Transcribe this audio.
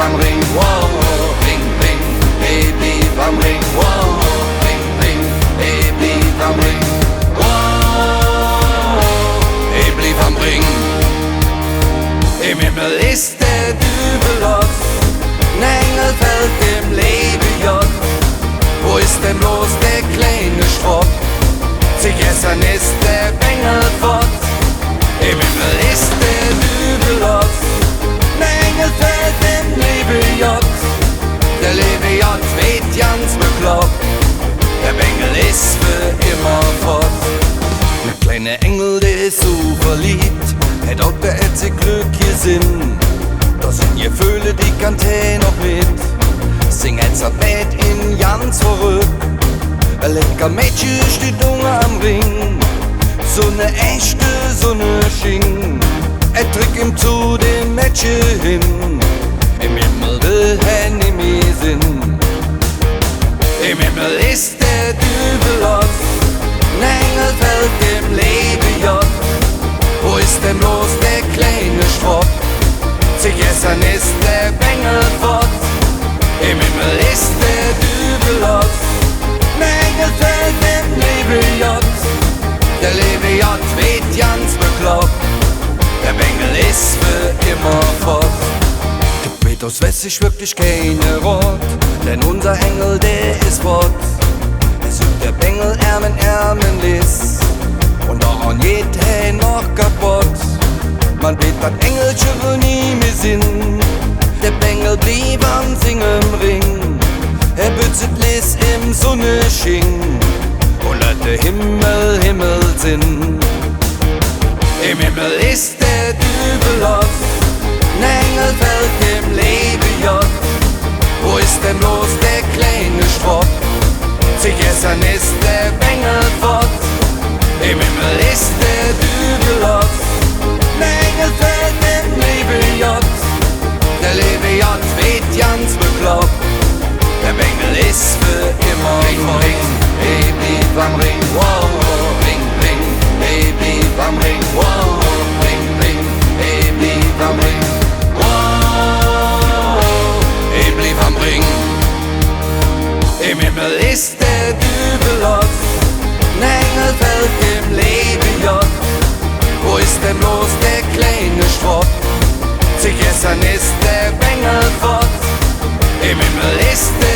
am Ring, wow, Ring, Ring, hey, blieb am Ring, wow, Ring, Ring, hey, blieb am Ring, wow, hey, blieb am Ring. Im Himmel ist der Dübel los, ein Engel fällt im Leben. Wo ist denn bloß der kleine Schrott? Sie gestern ist der Bengel fort. Im Himmel ist der Dübel los, ein Engel fällt im Leben. Der Leben weht ganz bekloppt, der Bengel ist für immer fort. Der kleine Engel, der ist so verliebt, Herr Doktor, hat sich Glück hier Sinn. Da sind ihr Vögel, die kannte noch mit. Sing jetzt am Bett in ganz verrückt. Ein lecker Mädchen steht unten am Ring. So ne echte Sonne schien. Er trägt ihm zu dem Mädchen hin. Im Himmel will er nicht mehr Sinn. Im Himmel ist der Dübel los, ein Engel fällt im Leben. Wo ist denn bloß der kleine Schrott? Sie gestern ist der Bengel fort. Im Himmel ist der Dübel los, ein Engel fällt im Leben. Der Leben weht ganz bekloppt, der Bengel ist für immer fort. Petrus weiß ich wirklich keine Rot, denn unser Engel, der ist fort. Er sucht der Bengel Ärmen Liss, und daran geht er noch kaputt. Man bet dat Engelchen wo nie mehr Sinn, der Bengel blieb am Singen im Ring. Er bützet Liss im Sonnenschein und lässt der Himmel Sinn. Im Himmel ist der Dübel los, ein Engel fällt im Leben. Wo ist denn bloß der kleine Schrott? Sie gestern ist der Bengel fort. Im Himmel ist der Dübel los, ein Engel fällt im Leben. Der Leben weht ganz bekloppt, der Bengel ist für immer fort. Ring, hey, blieb am Ring, wow, Ring, Ring, hey, blieb am Ring, wow, Ring, Ring, hey, blieb am Ring, wow, hey, blieb am Ring. Im Himmel ist der Dübel los, ein Engel fällt im Leben. Wo ist denn bloß der kleine Schrott? Sie gestern ist der Bengel fort. Im Himmel ist der